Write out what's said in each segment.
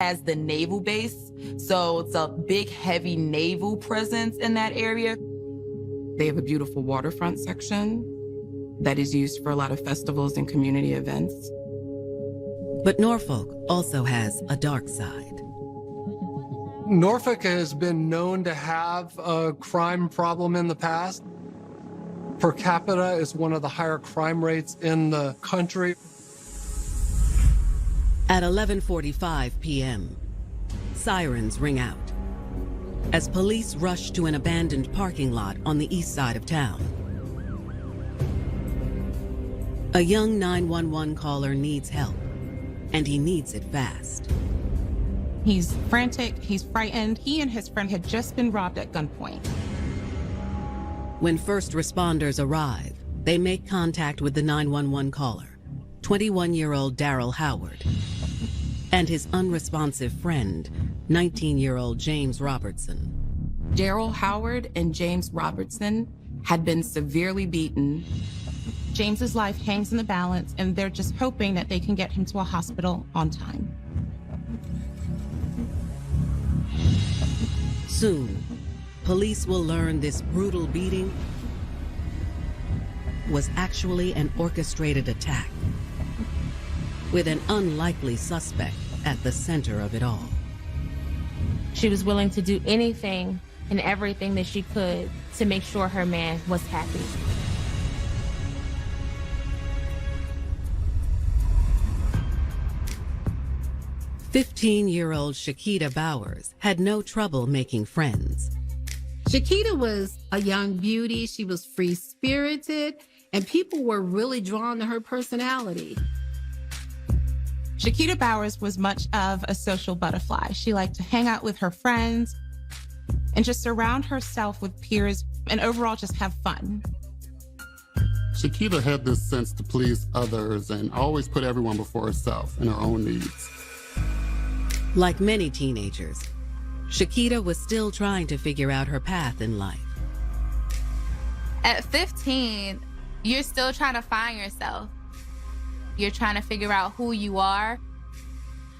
As the naval base, so it's a big, heavy naval presence in that area. They have a beautiful waterfront section that is used for a lot of festivals and community events. But Norfolk also has a dark side. Norfolk has been known to have a crime problem in the past. Per capita is one of the higher crime rates in the country. At 11:45 p.m., sirens ring out as police rush to an abandoned parking lot on the east side of town. A young 911 caller needs help, and he needs it fast. He's frantic, he's frightened. He and his friend had just been robbed at gunpoint. When first responders arrive, they make contact with the 911 caller, 21-year-old Daryl Howard, and his unresponsive friend, 19-year-old James Robertson. Daryl Howard and James Robertson had been severely beaten. James's life hangs in the balance, and they're just hoping that they can get him to a hospital on time. Soon, police will learn this brutal beating was actually an orchestrated attack, with an unlikely suspect at the center of it all. She was willing to do anything and everything that she could to make sure her man was happy. "15-year-old Shakita Bowers had no trouble making friends. Shakita was a young beauty. She was free-spirited, and people were really drawn to her personality. Shakita Bowers was much of a social butterfly. She liked to hang out with her friends and just surround herself with peers and overall just have fun. Shakita had this sense to please others and always put everyone before herself and her own needs. Like many teenagers, Shakita was still trying to figure out her path in life. At 15, you're still trying to find yourself. You're trying to figure out who you are.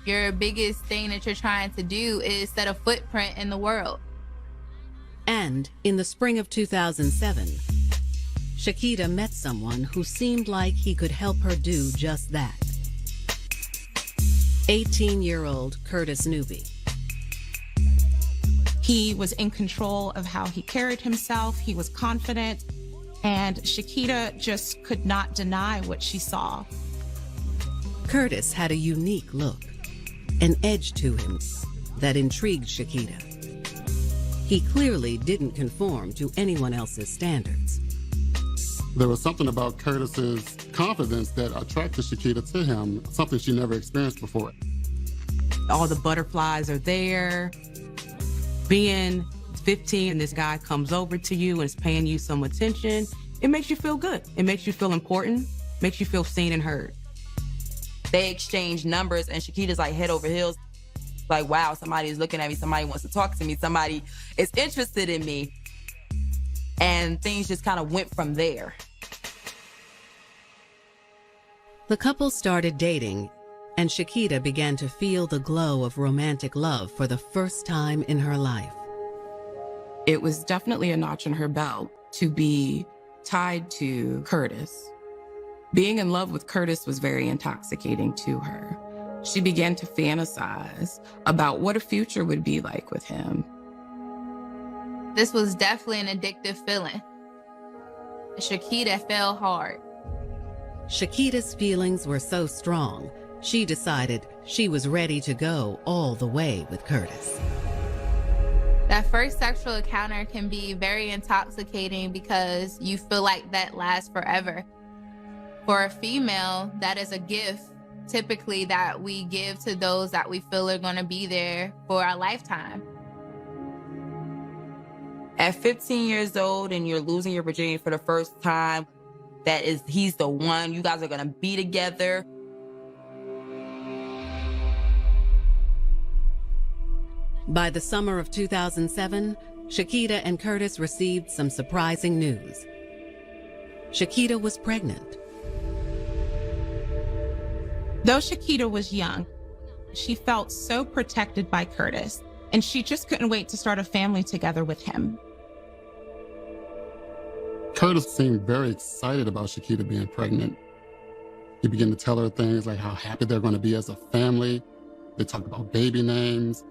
Your biggest thing that you're trying to do is set a footprint in the world. And in the spring of 2007, Shakita met someone who seemed like he could help her do just that. 18-year-old Curtis Newby. He was in control of how he carried himself. He was confident, and Shakita just could not deny what she saw. Curtis had a unique look, an edge to him that intrigued Shakita. He clearly didn't conform to anyone else's standards. There was something about Curtis's confidence that attracted Shakita to him, something she never experienced before. All the butterflies are there. Being 15 and this guy comes over to you and is paying you some attention, it makes you feel good. It makes you feel important, makes you feel seen and heard. They exchange numbers and Shakita's like head over heels. Like, wow, somebody is looking at me, somebody wants to talk to me, somebody is interested in me. And things just kind of went from there. The couple started dating, and Shakita began to feel the glow of romantic love for the first time in her life. It was definitely a notch in her belt to be tied to Curtis. Being in love with Curtis was very intoxicating to her. She began to fantasize about what a future would be like with him. This was definitely an addictive feeling. Shakita fell hard. Shakita's feelings were so strong, she decided she was ready to go all the way with Curtis. That first sexual encounter can be very intoxicating because you feel like that lasts forever. For a female, that is a gift, typically, that we give to those that we feel are going to be there for our lifetime. At 15 years old and you're losing your virginity for the first time, he's the one. You guys are going to be together. By the summer of 2007, Shakita and Curtis received some surprising news. Shakita was pregnant. Though Shakita was young, she felt so protected by Curtis, and she just couldn't wait to start a family together with him. Curtis seemed very excited about Chiquita being pregnant. He began to tell her things like how happy they're going to be as a family. They talked about baby names.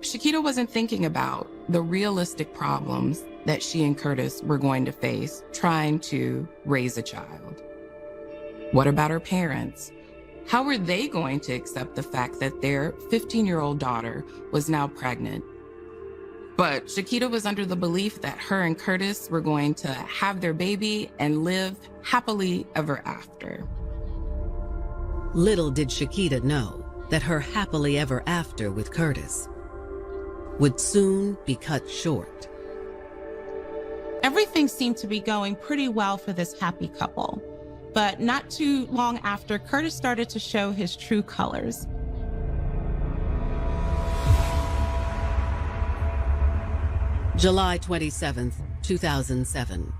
Chiquita wasn't thinking about the realistic problems that she and Curtis were going to face trying to raise a child. What about her parents? How were they going to accept the fact that their 15-year-old daughter was now pregnant? But Chiquita was under the belief that her and Curtis were going to have their baby and live happily ever after. Little did Chiquita know that her happily ever after with Curtis would soon be cut short. Everything seemed to be going pretty well for this happy couple. But not too long after, Curtis started to show his true colors. July 27th, 2007.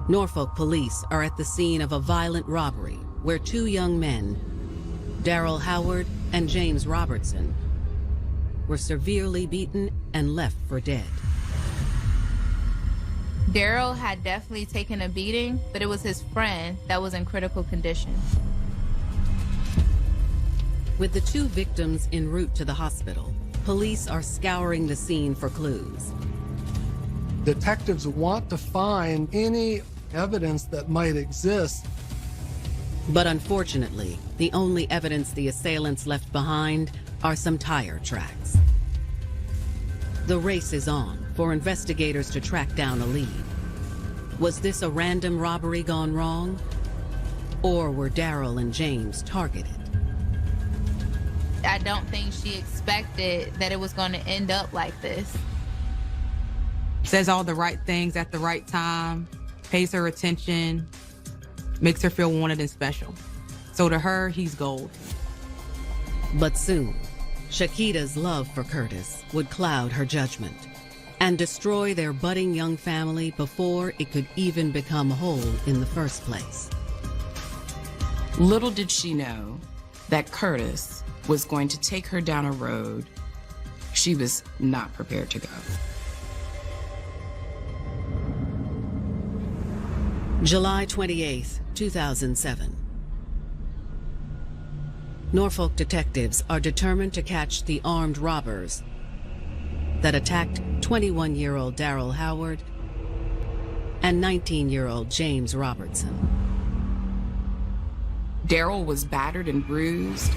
Norfolk police are at the scene of a violent robbery where two young men, Daryl Howard and James Robertson, were severely beaten and left for dead. Daryl had definitely taken a beating, but it was his friend that was in critical condition. With the two victims en route to the hospital, police are scouring the scene for clues. Detectives want to find any evidence that might exist. But unfortunately, the only evidence the assailants left behind are some tire tracks. The race is on for investigators to track down a lead. Was this a random robbery gone wrong? Or were Daryl and James targeted? I don't think she expected that it was going to end up like this. Says all the right things at the right time, pays her attention, makes her feel wanted and special. So to her, he's gold. But soon, Chiquita's love for Curtis would cloud her judgment and destroy their budding young family before it could even become whole in the first place. Little did she know that Curtis was going to take her down a road she was not prepared to go. July 28th, 2007. Norfolk detectives are determined to catch the armed robbers that attacked 21-year-old Daryl Howard and 19-year-old James Robertson. Daryl was battered and bruised,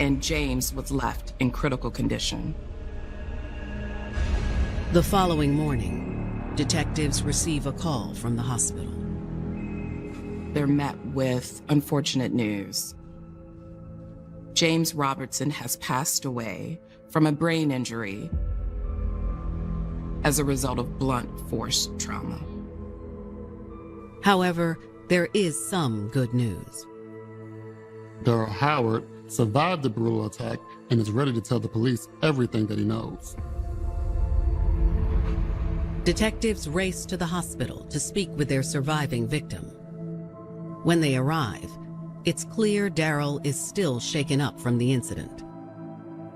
and James was left in critical condition. The following morning, detectives receive a call from the hospital. They're met with unfortunate news. James Robertson has passed away from a brain injury as a result of blunt force trauma. However, there is some good news. Daryl Howard survived the brutal attack and is ready to tell the police everything that he knows. Detectives race to the hospital to speak with their surviving victim. When they arrive, it's clear Daryl is still shaken up from the incident.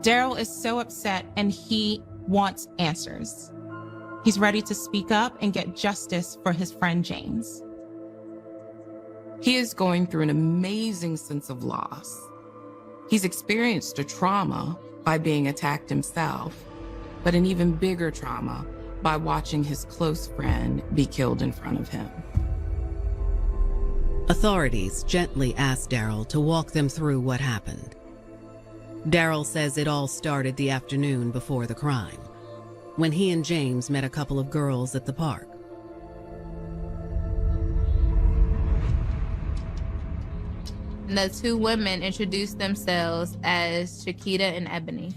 Daryl is so upset and he wants answers. He's ready to speak up and get justice for his friend James. He is going through an amazing sense of loss. He's experienced a trauma by being attacked himself, but an even bigger trauma by watching his close friend be killed in front of him. Authorities gently ask Daryl to walk them through what happened. Daryl says it all started the afternoon before the crime, when he and James met a couple of girls at the park. The two women introduced themselves as Chiquita and Ebony.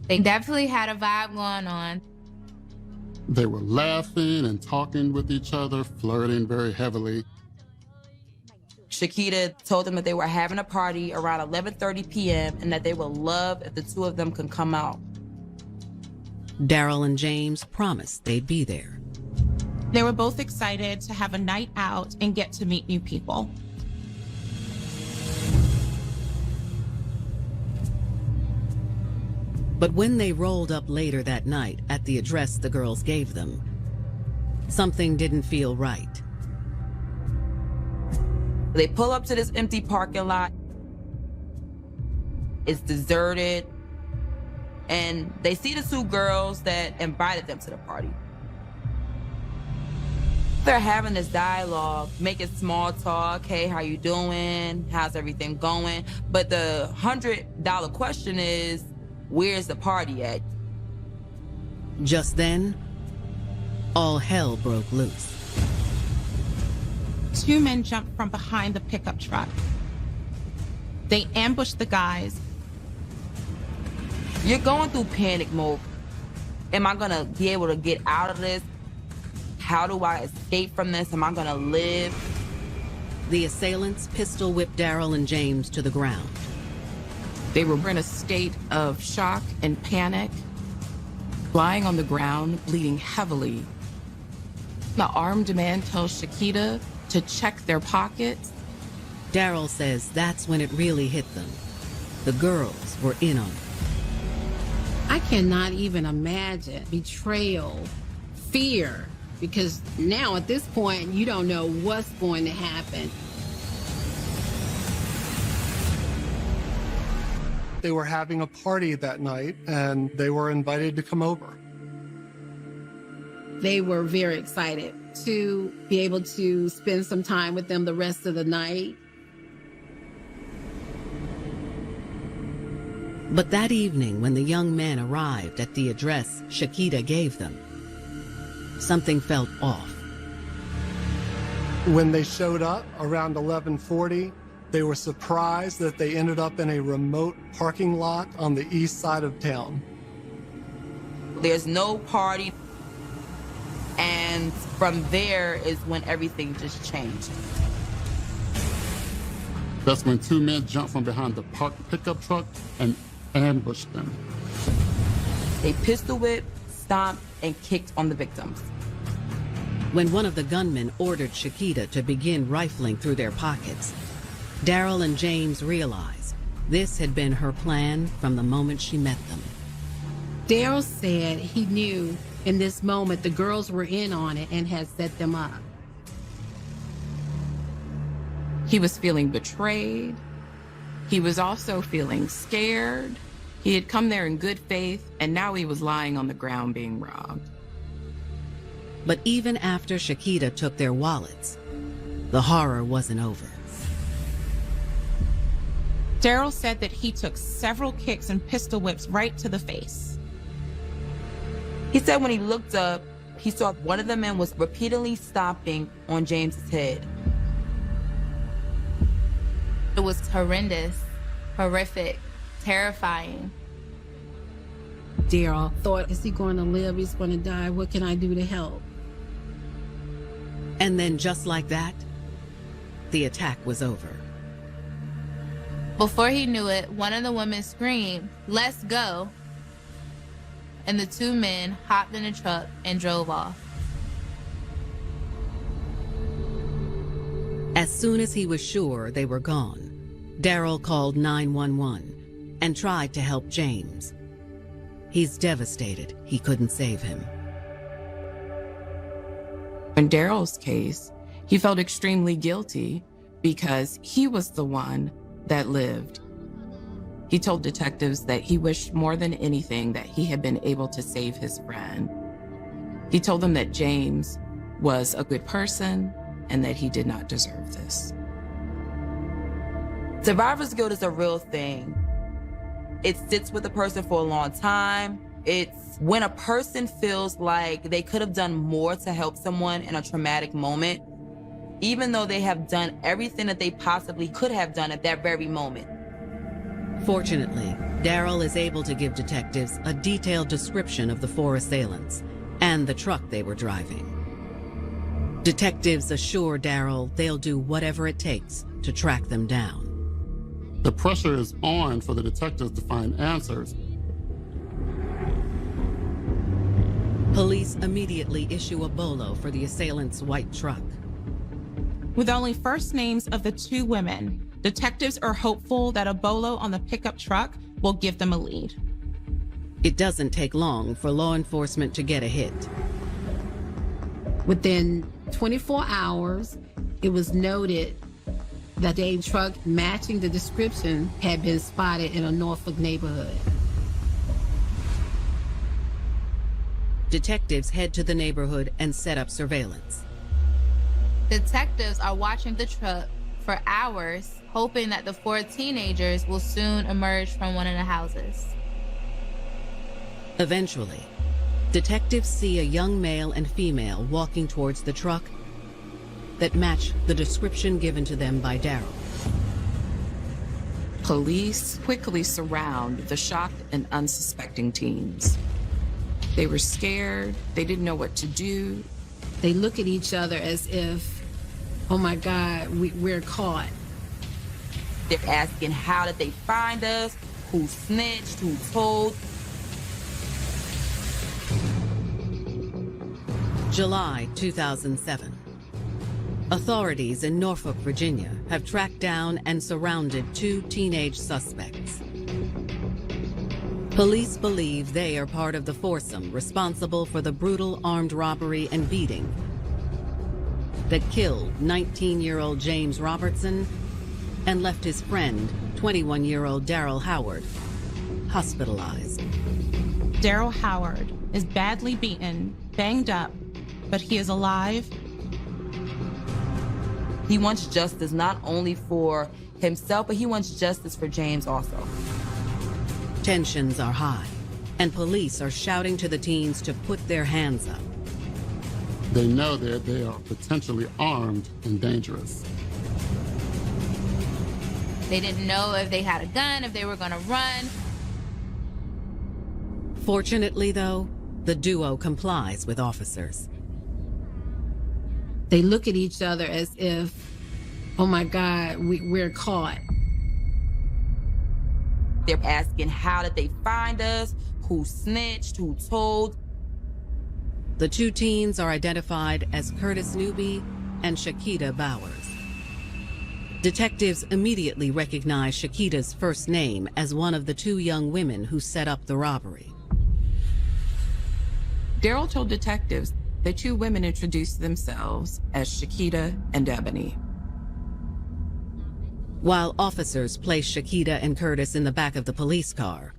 They definitely had a vibe going on. They were laughing and talking with each other, flirting very heavily. Chiquita told them that they were having a party around 11:30 p.m. and that they would love if the two of them could come out. Daryl and James promised they'd be there. They were both excited to have a night out and get to meet new people. But when they rolled up later that night at the address the girls gave them, something didn't feel right. They pull up to this empty parking lot. It's deserted. And they see the two girls that invited them to the party. They're having this dialogue, making small talk. Hey, how you doing? How's everything going? But the $100 question is, where's the party at? Just then, all hell broke loose. Two men jumped from behind the pickup truck. They ambushed the guys. You're going through panic mode. Am I gonna be able to get out of this? How do I escape from this? Am I gonna live? The assailants pistol whipped Daryl and James to the ground. They were in a state of shock and panic, lying on the ground, bleeding heavily. The armed man tells Shakita to check their pockets. Daryl says that's when it really hit them. The girls were in on it. I cannot even imagine betrayal, fear, because now at this point, you don't know what's going to happen. They were having a party that night, and they were invited to come over. They were very excited to be able to spend some time with them the rest of the night. But that evening, when the young men arrived at the address Shakita gave them, something felt off. When they showed up around 11:40, they were surprised that they ended up in a remote parking lot on the east side of town. There's no party. And from there is when everything just changed. That's when two men jumped from behind the parked pickup truck and ambushed them. They pistol whipped, stomped, and kicked on the victims. When one of the gunmen ordered Shakita to begin rifling through their pockets, Daryl and James realized this had been her plan from the moment she met them. Daryl said he knew in this moment the girls were in on it and had set them up. He was feeling betrayed. He was also feeling scared. He had come there in good faith, and now he was lying on the ground being robbed. But even after Shakita took their wallets, the horror wasn't over. Daryl said that he took several kicks and pistol whips right to the face. He said when he looked up, he saw one of the men was repeatedly stomping on James's head. It was horrendous, horrific, terrifying. Daryl thought, is he going to live? He's going to die. What can I do to help? And then just like that, the attack was over. Before he knew it, one of the women screamed, "Let's go." And the two men hopped in the truck and drove off. As soon as he was sure they were gone, Daryl called 911 and tried to help James. He's devastated he couldn't save him. In Daryl's case, he felt extremely guilty because he was the one that lived. He told detectives that he wished more than anything that he had been able to save his friend. He told them that James was a good person and that he did not deserve this. Survivor's guilt is a real thing. It sits with a person for a long time. It's when a person feels like they could have done more to help someone in a traumatic moment, even though they have done everything that they possibly could have done at that very moment. Fortunately, Daryl is able to give detectives a detailed description of the four assailants and the truck they were driving. Detectives assure Daryl they'll do whatever it takes to track them down. The pressure is on for the detectives to find answers. Police immediately issue a bolo for the assailants' white truck. With only first names of the two women, detectives are hopeful that a bolo on the pickup truck will give them a lead. It doesn't take long for law enforcement to get a hit. Within 24 hours, it was noted that a truck matching the description had been spotted in a Norfolk neighborhood. Detectives head to the neighborhood and set up surveillance. Detectives are watching the truck for hours, hoping that the 4 teenagers will soon emerge from one of the houses. Eventually, detectives see a young male and female walking towards the truck that match the description given to them by Daryl. Police quickly surround the shocked and unsuspecting teens. They were scared. They didn't know what to do. They look at each other as if, oh my God, we're caught. They're asking, how did they find us? Who snitched? Who told? July 2007. Authorities in Norfolk, Virginia have tracked down and surrounded 2 teenage suspects. Police believe they are part of the foursome responsible for the brutal armed robbery and beating that killed 19-year-old James Robertson and left his friend, 21-year-old Daryl Howard, hospitalized. Daryl Howard is badly beaten, banged up, but he is alive. He wants justice not only for himself, but he wants justice for James also. Tensions are high, and police are shouting to the teens to put their hands up. They know that they are potentially armed and dangerous. They didn't know if they had a gun, if they were gonna run. Fortunately, though, the duo complies with officers. They look at each other as if, oh my God, we're caught. They're asking, how did they find us? Who snitched? Who told? The 2 teens are identified as Curtis Newby and Shakita Bowers. Detectives immediately recognize Shakita's first name as one of the 2 young women who set up the robbery. Daryl told detectives the 2 women introduced themselves as Shakita and Ebony. While officers place Shakita and Curtis in the back of the police car,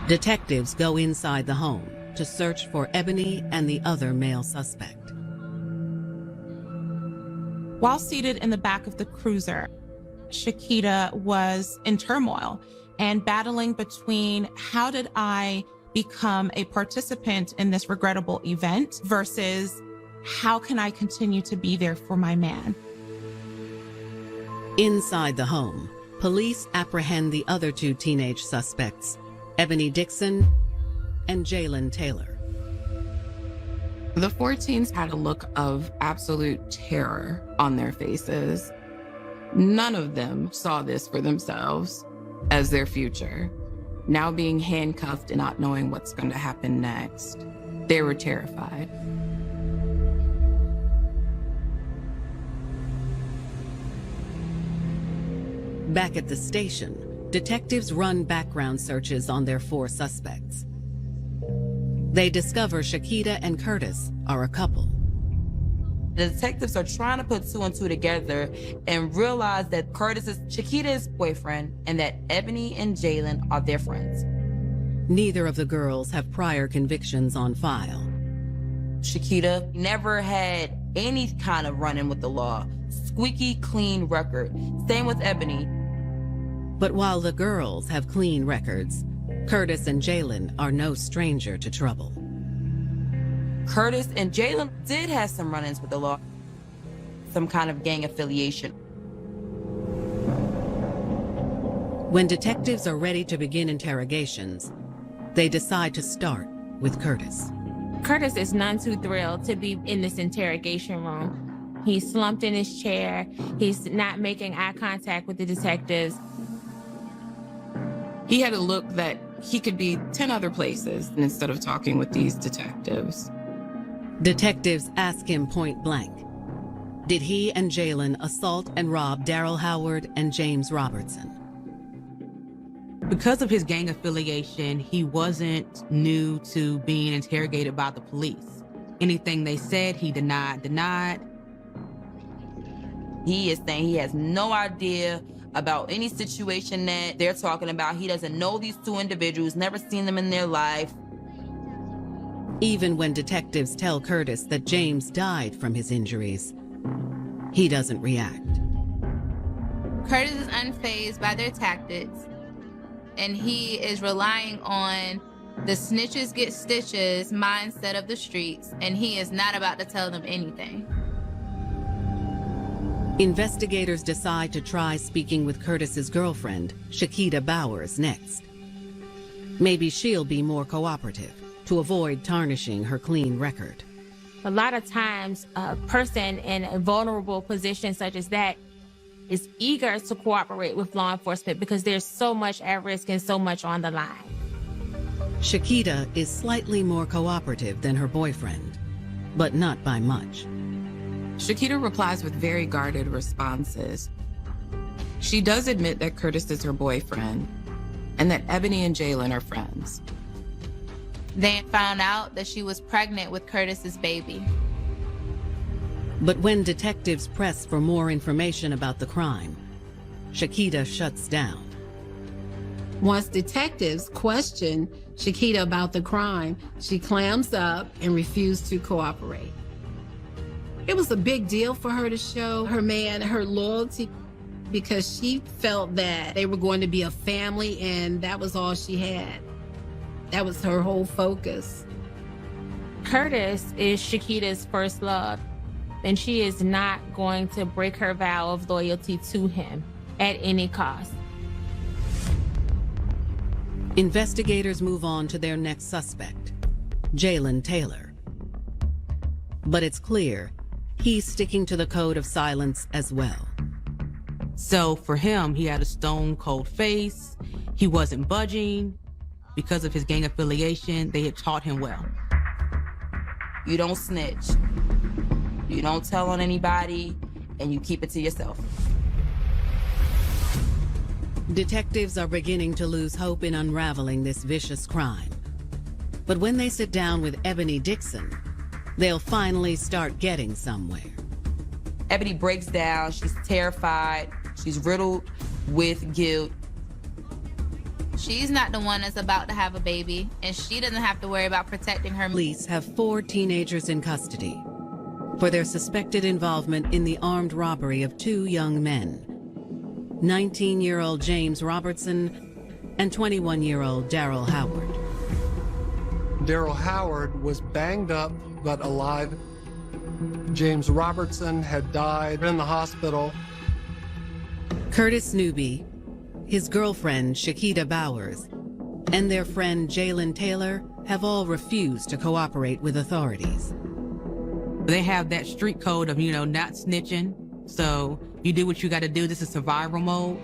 detectives go inside the home to search for Ebony and the other male suspect. While seated in the back of the cruiser, Shakita was in turmoil and battling between how did I become a participant in this regrettable event versus how can I continue to be there for my man? Inside the home, police apprehend the other 2 teenage suspects, Ebony Dixon and Jalen Taylor. The 4 teens had a look of absolute terror on their faces. None of them saw this for themselves as their future. Now being handcuffed and not knowing what's going to happen next, they were terrified. Back at the station, detectives run background searches on their 4 suspects. They discover Shakita and Curtis are a couple. The detectives are trying to put 2 and 2 together and realize that Curtis is Shakita's boyfriend and that Ebony and Jalen are their friends. Neither of the girls have prior convictions on file. Shakita never had any kind of run-in with the law. Squeaky clean record. Same with Ebony. But while the girls have clean records, Curtis and Jalen are no stranger to trouble. Curtis and Jalen did have some run-ins with the law, some kind of gang affiliation. When detectives are ready to begin interrogations, they decide to start with Curtis. Curtis is none too thrilled to be in this interrogation room. He's slumped in his chair. He's not making eye contact with the detectives. He had a look that he could be 10 other places instead of talking with these detectives. Detectives ask him point blank, did he and Jalen assault and rob Daryl Howard and James Robertson? Because of his gang affiliation, he wasn't new to being interrogated by the police. Anything they said, he denied. He is saying he has no idea about any situation that they're talking about. He doesn't know these two individuals, never seen them in their life. Even when detectives tell Curtis that James died from his injuries, he doesn't react. Curtis is unfazed by their tactics, and he is relying on the snitches get stitches mindset of the streets, and he is not about to tell them anything. Investigators decide to try speaking with Curtis's girlfriend, Shakita Bowers, next. Maybe she'll be more cooperative to avoid tarnishing her clean record. A lot of times, a person in a vulnerable position such as that is eager to cooperate with law enforcement because there's so much at risk and so much on the line. Shakita is slightly more cooperative than her boyfriend, but not by much. Shakita replies with very guarded responses. She does admit that Curtis is her boyfriend and that Ebony and Jalen are friends. They found out that she was pregnant with Curtis's baby. But when detectives press for more information about the crime, Shakita shuts down. Once detectives question Shakita about the crime, she clams up and refused to cooperate. It was a big deal for her to show her man her loyalty because she felt that they were going to be a family and that was all she had. That was her whole focus. Curtis is Shakita's first love, and she is not going to break her vow of loyalty to him at any cost. Investigators move on to their next suspect, Jalen Taylor. But it's clear he's sticking to the code of silence as well. So for him, he had a stone cold face. He wasn't budging. Because of his gang affiliation, they had taught him well. You don't snitch. You don't tell on anybody, and you keep it to yourself. Detectives are beginning to lose hope in unraveling this vicious crime. But when they sit down with Ebony Dixon, they'll finally start getting somewhere. Ebony breaks down. She's terrified. She's riddled with guilt. She's not the one that's about to have a baby, and she doesn't have to worry about protecting her. Police have 4 teenagers in custody for their suspected involvement in the armed robbery of 2 young men, 19-year-old James Robertson and 21-year-old Daryl Howard. Daryl Howard was banged up but alive. James Robertson had died in the hospital. Curtis Newby, his girlfriend Shakita Bowers, and their friend Jalen Taylor have all refused to cooperate with authorities. They have that street code of, not snitching. So you do what you got to do. This is survival mode.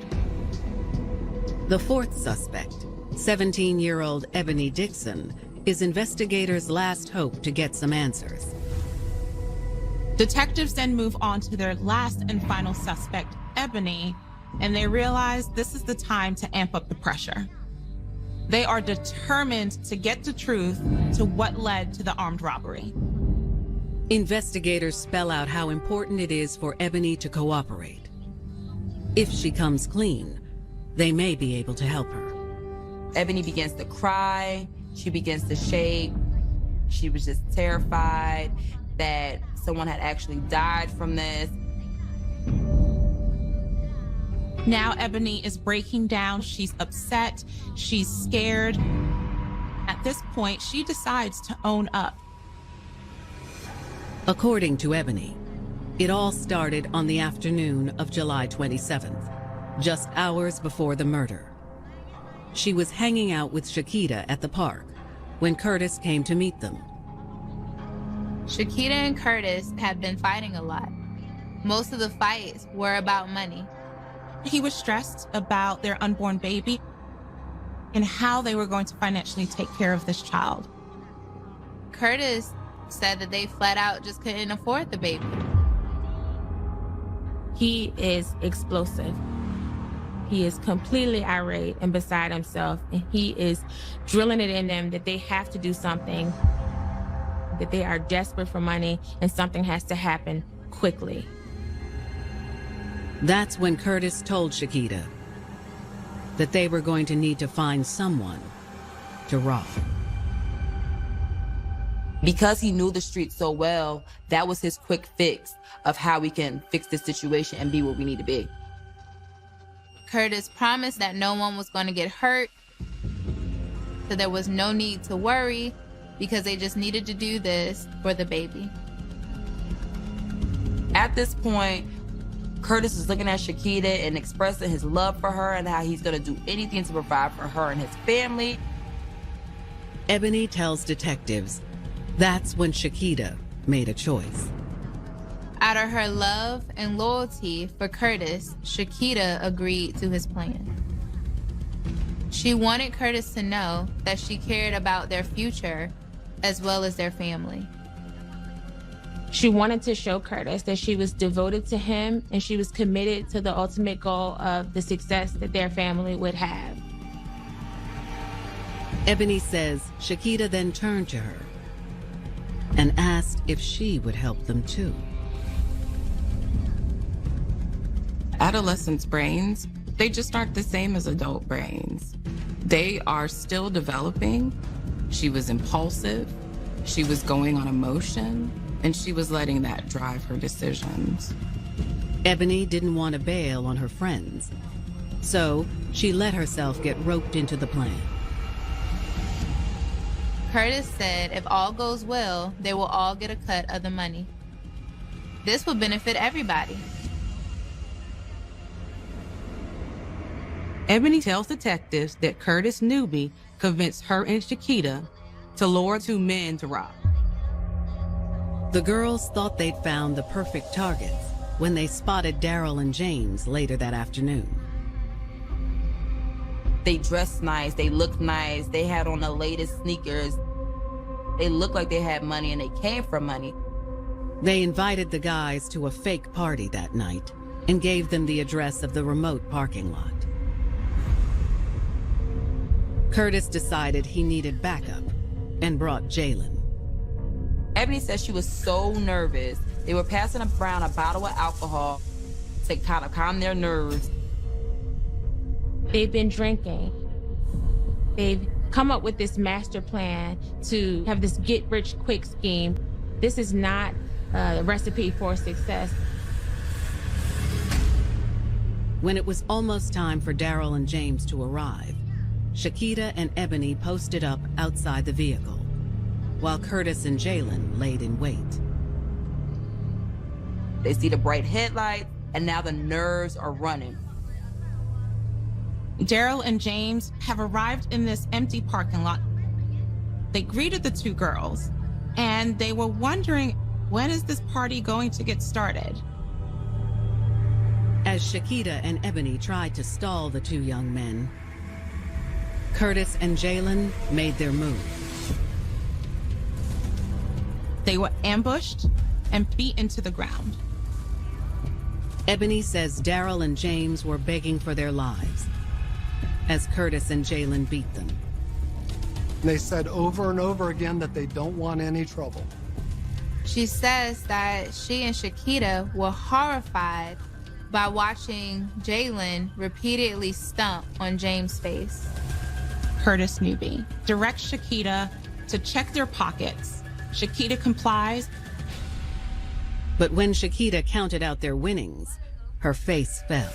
The 4th suspect, 17-year-old Ebony Dixon, is investigators' last hope to get some answers. Detectives then move on to their last and final suspect, Ebony, and they realize this is the time to amp up the pressure. They are determined to get the truth to what led to the armed robbery. Investigators spell out how important it is for Ebony to cooperate. If she comes clean, they may be able to help her. Ebony begins to cry. She begins to shake. She was just terrified that someone had actually died from this. Now Ebony is breaking down. She's upset. She's scared. At this point, she decides to own up. According to Ebony, it all started on the afternoon of July 27th, just hours before the murder. She was hanging out with Shakita at the park when Curtis came to meet them. Shakita and Curtis have been fighting a lot. Most of the fights were about money. He was stressed about their unborn baby and how they were going to financially take care of this child. Curtis said that they flat out just couldn't afford the baby. He is explosive. He is completely irate and beside himself, and he is drilling it in them that they have to do something, that they are desperate for money, and something has to happen quickly. That's when Curtis told Chiquita that they were going to need to find someone to rob. Because he knew the street so well, that was his quick fix of how we can fix this situation and be where we need to be. Curtis promised that no one was going to get hurt, so there was no need to worry because they just needed to do this for the baby. At this point, Curtis is looking at Chiquita and expressing his love for her and how he's going to do anything to provide for her and his family. Ebony tells detectives that's when Chiquita made a choice. Out of her love and loyalty for Curtis, Chiquita agreed to his plan. She wanted Curtis to know that she cared about their future as well as their family. She wanted to show Curtis that she was devoted to him and she was committed to the ultimate goal of the success that their family would have. Ebony says Chiquita then turned to her and asked if she would help them too. Adolescents' brains, they just aren't the same as adult brains. They are still developing. She was impulsive, she was going on emotion, and she was letting that drive her decisions. Ebony didn't want to bail on her friends, so she let herself get roped into the plan. Curtis said if all goes well, they will all get a cut of the money. This will benefit everybody. Ebony tells detectives that Curtis Newby convinced her and Chiquita to lure two men to rob. The girls thought they'd found the perfect targets when they spotted Daryl and James later that afternoon. They dressed nice, they looked nice, they had on the latest sneakers. They looked like they had money and they came from money. They invited the guys to a fake party that night and gave them the address of the remote parking lot. Curtis decided he needed backup and brought Jalen. Ebony says she was so nervous. They were passing around a bottle of alcohol to kind of calm their nerves. They've been drinking. They've come up with this master plan to have this get-rich-quick scheme. This is not a recipe for success. When it was almost time for Daryl and James to arrive, Chiquita and Ebony posted up outside the vehicle, while Curtis and Jalen laid in wait. They see the bright headlights, and now the nerves are running. Daryl and James have arrived in this empty parking lot. They greeted the two girls, and they were wondering, when is this party going to get started? As Chiquita and Ebony tried to stall the two young men, Curtis and Jalen made their move. They were ambushed and beaten to the ground. Ebony says Daryl and James were begging for their lives as Curtis and Jalen beat them. They said over and over again that they don't want any trouble. She says that she and Chiquita were horrified by watching Jalen repeatedly stomp on James' face. Curtis Newby directs Chiquita to check their pockets. Chiquita complies. But when Chiquita counted out their winnings, her face fell.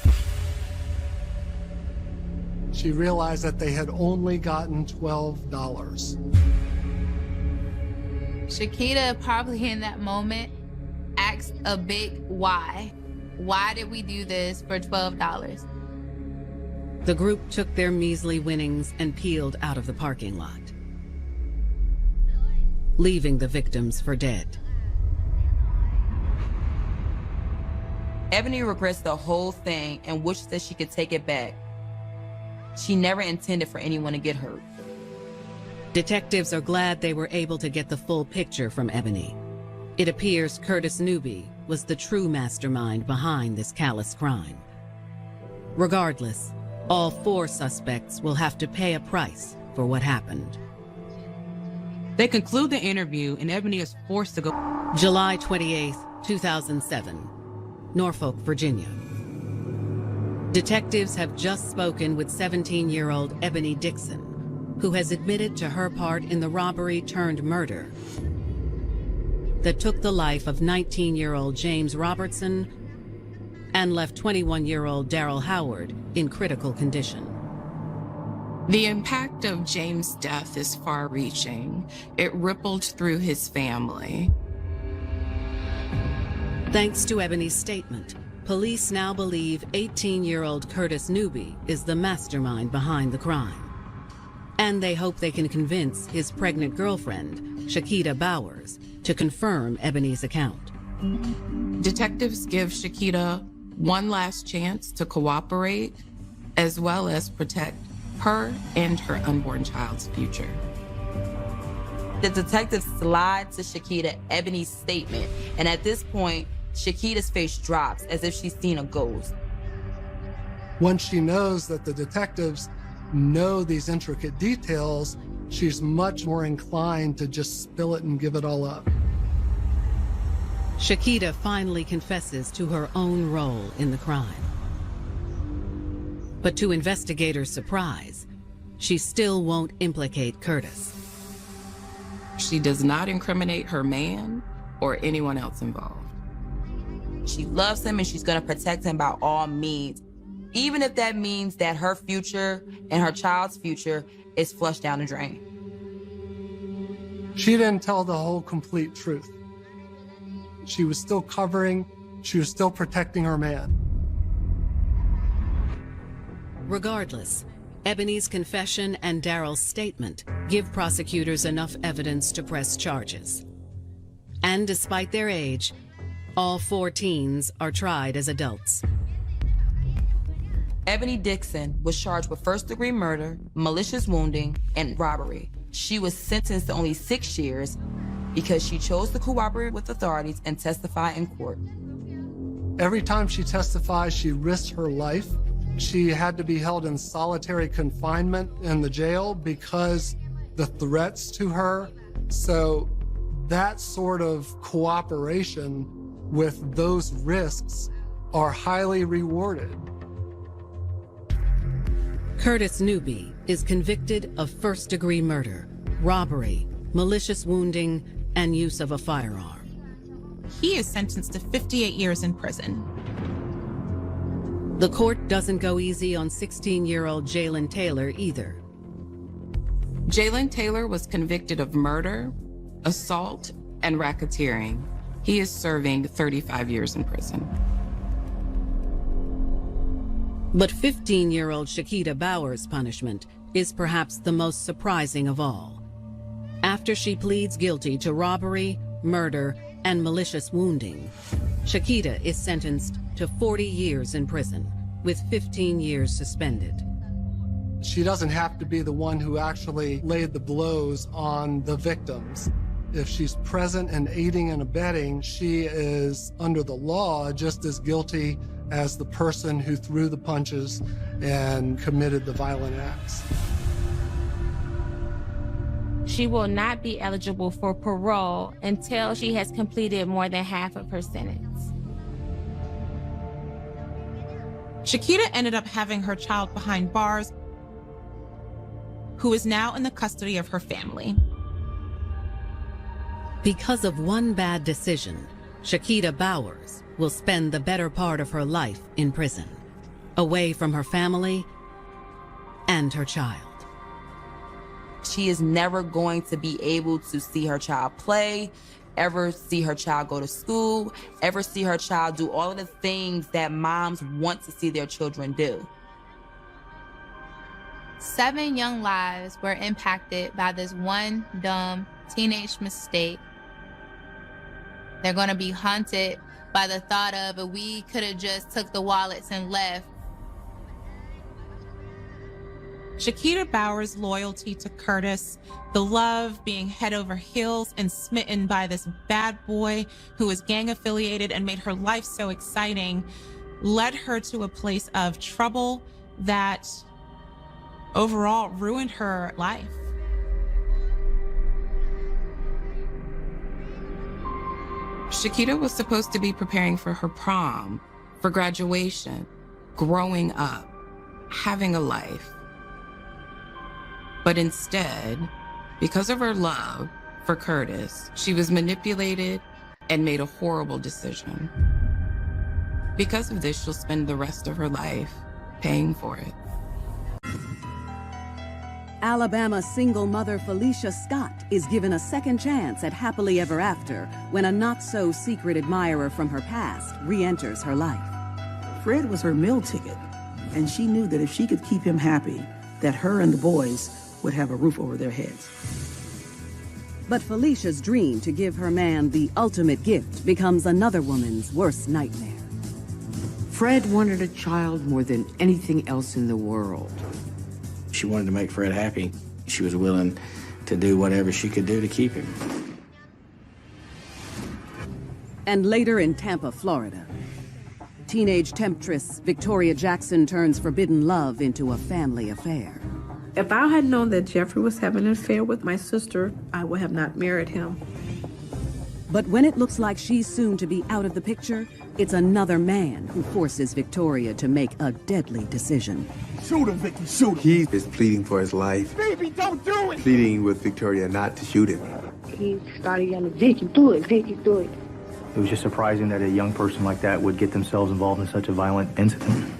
She realized that they had only gotten $12. Chiquita probably in that moment asked a big why. Why did we do this for $12? The group took their measly winnings and peeled out of the parking lot, leaving the victims for dead. Ebony regrets the whole thing and wishes that she could take it back. She never intended for anyone to get hurt. Detectives are glad they were able to get the full picture from Ebony. It appears Curtis Newby was the true mastermind behind this callous crime. Regardless, All 4 suspects will have to pay a price for what happened. They conclude the interview, and Ebony is forced to go. July 28, 2007, Norfolk, Virginia. Detectives have just spoken with 17-year-old Ebony Dixon, who has admitted to her part in the robbery turned murder that took the life of 19-year-old James Robertson and left 21-year-old Daryl Howard in critical condition. The impact of James' death is far-reaching. It rippled through his family. Thanks to Ebony's statement, police now believe 18-year-old Curtis Newby is the mastermind behind the crime. And they hope they can convince his pregnant girlfriend, Shakita Bowers, to confirm Ebony's account. Detectives give Shakita one last chance to cooperate, as well as protect her and her unborn child's future. The detectives slide to Shakita Ebony's statement, and at this point, Shakita's face drops as if she's seen a ghost. Once she knows that the detectives know these intricate details, she's much more inclined to just spill it and give it all up. Shakita finally confesses to her own role in the crime. But to investigators' surprise, she still won't implicate Curtis. She does not incriminate her man or anyone else involved. She loves him and she's gonna protect him by all means, even if that means that her future and her child's future is flushed down the drain. She didn't tell the whole complete truth. She was still covering, she was still protecting her man. Regardless, Ebony's confession and Daryl's statement give prosecutors enough evidence to press charges. And despite their age, all 4 teens are tried as adults. Ebony Dixon was charged with first-degree murder, malicious wounding, and robbery. She was sentenced to only 6 years because she chose to cooperate with authorities and testify in court. Every time she testified, she risked her life. She had to be held in solitary confinement in the jail because the threats to her. So that sort of cooperation with those risks are highly rewarded. Curtis Newby is convicted of first-degree murder, robbery, malicious wounding, and use of a firearm. He is sentenced to 58 years in prison. The court doesn't go easy on 16-year-old Jalen Taylor either. Jalen Taylor was convicted of murder, assault, and racketeering. He is serving 35 years in prison. But 15-year-old Shakita Bowers' punishment is perhaps the most surprising of all. After she pleads guilty to robbery, murder, and malicious wounding, Shakita is sentenced to 40 years in prison, with 15 years suspended. She doesn't have to be the one who actually laid the blows on the victims. If she's present and aiding and abetting, she is, under the law, just as guilty as the person who threw the punches and committed the violent acts. She will not be eligible for parole until she has completed more than half of her sentence. Shakita ended up having her child behind bars, who is now in the custody of her family. Because of one bad decision, Shakita Bowers will spend the better part of her life in prison, away from her family and her child. She is never going to be able to see her child play, ever see her child go to school, ever see her child do all of the things that moms want to see their children do. 7 young lives were impacted by this one dumb teenage mistake. They're going to be haunted by the thought of, if we could have just took the wallets and left. Shakita Bowers' loyalty to Curtis, the love, being head over heels and smitten by this bad boy who was gang affiliated and made her life so exciting, led her to a place of trouble that overall ruined her life. Shakita was supposed to be preparing for her prom, for graduation, growing up, having a life. But instead, because of her love for Curtis, she was manipulated and made a horrible decision. Because of this, she'll spend the rest of her life paying for it. Alabama single mother Felicia Scott is given a second chance at happily ever after when a not-so-secret admirer from her past re-enters her life. Fred was her meal ticket, and she knew that if she could keep him happy, that her and the boys would have a roof over their heads. But Felicia's dream to give her man the ultimate gift becomes another woman's worst nightmare. Fred wanted a child more than anything else in the world. She wanted to make Fred happy. She was willing to do whatever she could do to keep him. And later in Tampa, Florida, teenage temptress Victoria Jackson turns forbidden love into a family affair. If I had known that Jeffrey was having an affair with my sister, I would have not married him. But when it looks like she's soon to be out of the picture, it's another man who forces Victoria to make a deadly decision. Shoot him, Vicky, shoot him. He is pleading for his life. Baby, don't do it! Pleading with Victoria not to shoot him. He started yelling, Vicky, do it, Vicky, do it. It was just surprising that a young person like that would get themselves involved in such a violent incident.